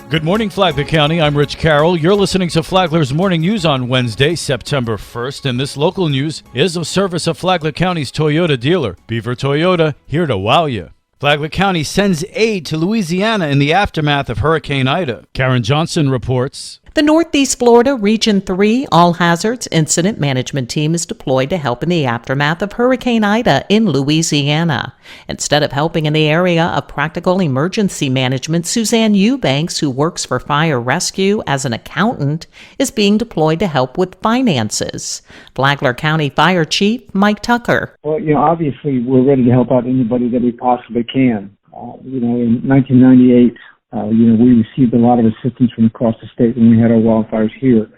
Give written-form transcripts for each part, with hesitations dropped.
Good morning, Flagler County. I'm Rich Carroll. You're listening to Flagler's Morning News on Wednesday, September 1st. And this local news is a service of Flagler County's Toyota dealer, Beaver Toyota, here to wow you. Flagler County sends aid to Louisiana in the aftermath of Hurricane Ida. Karen Johnson reports. The Northeast Florida Region 3 All Hazards Incident Management Team is deployed to help in the aftermath of Hurricane Ida in Louisiana. Instead of helping in the area of practical emergency management, Suzanne Eubanks, who works for fire rescue as an accountant, is being deployed to help with finances. Flagler County Fire Chief Mike Tucker. Well, obviously we're ready to help out anybody that we possibly can. In 1998, we received a lot of assistance from across the state when we had our wildfires here,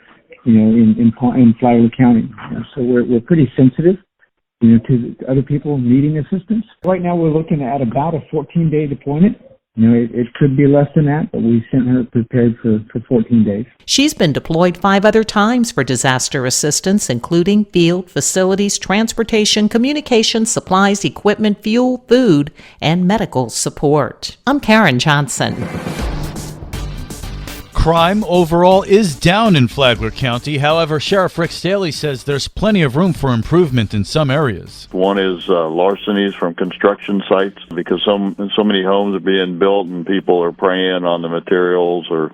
in Flagler County. So we're pretty sensitive, to other people needing assistance. Right now we're looking at about a 14-day deployment. It could be less than that, but we sent her prepared for 14 days. She's been deployed 5 other times for disaster assistance, including field, facilities, transportation, communications, supplies, equipment, fuel, food, and medical support. I'm Karen Johnson. Crime overall is down in Flagler County. However, Sheriff Rick Staley says there's plenty of room for improvement in some areas. One is larcenies from construction sites, because so many homes are being built and people are preying on the materials or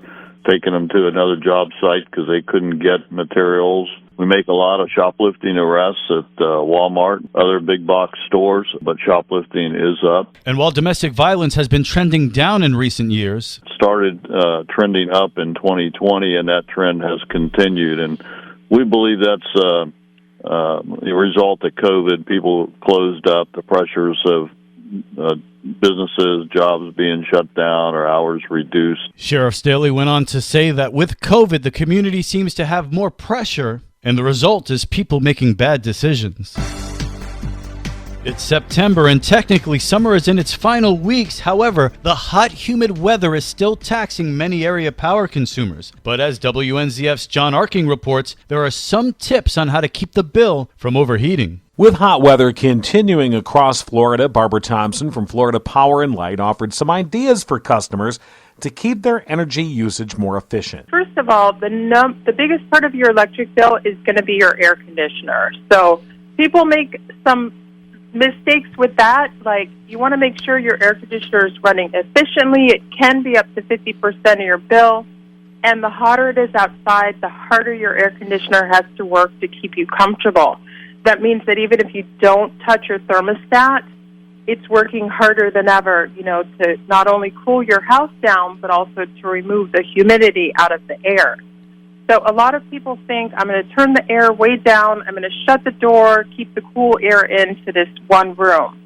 taking them to another job site because they couldn't get materials. We make a lot of shoplifting arrests at Walmart, other big box stores, but shoplifting is up. And while domestic violence has been trending down in recent years, it started trending up in 2020, and that trend has continued. And we believe that's the result of COVID. People closed up, the pressures of businesses, jobs being shut down or hours reduced. Sheriff Staley went on to say that with COVID, the community seems to have more pressure, and the result is people making bad decisions. It's September, and technically summer is in its final weeks. However, the hot, humid weather is still taxing many area power consumers. But as WNZF's John Arking reports, there are some tips on how to keep the bill from overheating. With hot weather continuing across Florida, Barbara Thompson from Florida Power and Light offered some ideas for customers to keep their energy usage more efficient. First of all, the biggest part of your electric bill is going to be your air conditioner. So people make some mistakes with that. Like, you want to make sure your air conditioner is running efficiently. It can be up to 50% of your bill. And the hotter it is outside, the harder your air conditioner has to work to keep you comfortable. That means that even if you don't touch your thermostat, it's working harder than ever, to not only cool your house down, but also to remove the humidity out of the air. So a lot of people think, I'm going to turn the air way down, I'm going to shut the door, keep the cool air into this one room.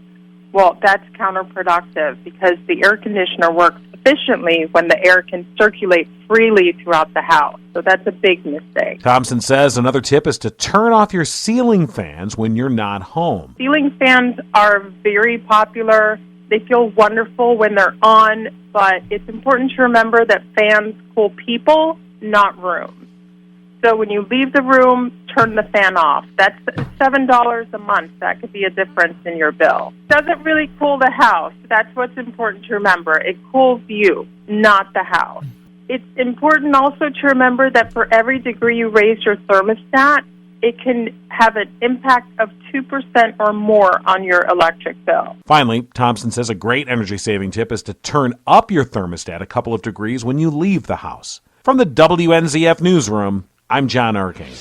Well, that's counterproductive, because the air conditioner works efficiently when the air can circulate freely throughout the house. So that's a big mistake. Thompson says another tip is to turn off your ceiling fans when you're not home. Ceiling fans are very popular. They feel wonderful when they're on, but it's important to remember that fans cool people, not rooms. So when you leave the room, turn the fan off. That's $7 a month. That could be a difference in your bill. Doesn't really cool the house. That's what's important to remember. It cools you, not the house. It's important also to remember that for every degree you raise your thermostat, it can have an impact of 2% or more on your electric bill. Finally, Thompson says a great energy-saving tip is to turn up your thermostat a couple of degrees when you leave the house. From the WNZF Newsroom, I'm John Arking.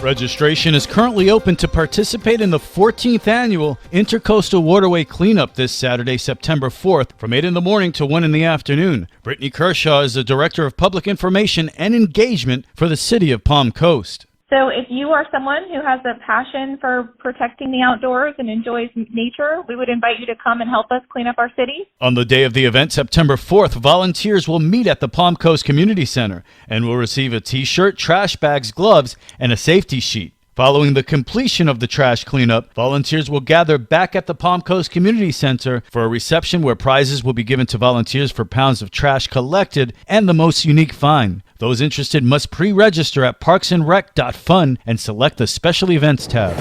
Registration is currently open to participate in the 14th annual Intercoastal Waterway Cleanup this Saturday, September 4th, from 8 in the morning to 1 in the afternoon. Brittany Kershaw is the Director of Public Information and Engagement for the City of Palm Coast. So if you are someone who has a passion for protecting the outdoors and enjoys nature, we would invite you to come and help us clean up our city. On the day of the event, September 4th, volunteers will meet at the Palm Coast Community Center and will receive a T-shirt, trash bags, gloves, and a safety sheet. Following the completion of the trash cleanup, volunteers will gather back at the Palm Coast Community Center for a reception where prizes will be given to volunteers for pounds of trash collected and the most unique find. Those interested must pre-register at parksandrec.fun and select the Special Events tab.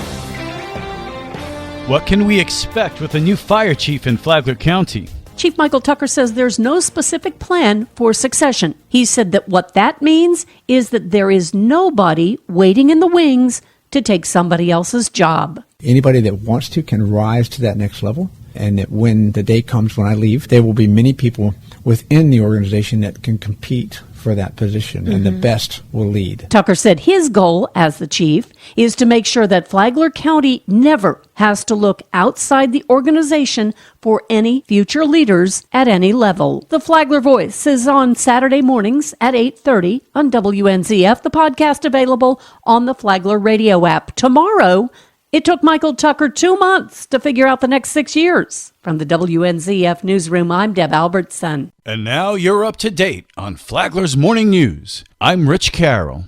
What can we expect with a new fire chief in Flagler County? Chief Michael Tucker says there's no specific plan for succession. He said that what that means is that there is nobody waiting in the wings to take somebody else's job. Anybody that wants to can rise to that next level, and that when the day comes when I leave, there will be many people within the organization that can compete for that position, and the best will lead. Tucker said his goal as the chief is to make sure that Flagler County never has to look outside the organization for any future leaders at any level. The Flagler Voice is on Saturday mornings at 8:30 on WNZF, the podcast available on the Flagler radio app. Tomorrow, it took Michael Tucker 2 months to figure out the next 6 years. From the WNZF Newsroom, I'm Deb Albertson. And now you're up to date on Flagler's Morning News. I'm Rich Carroll.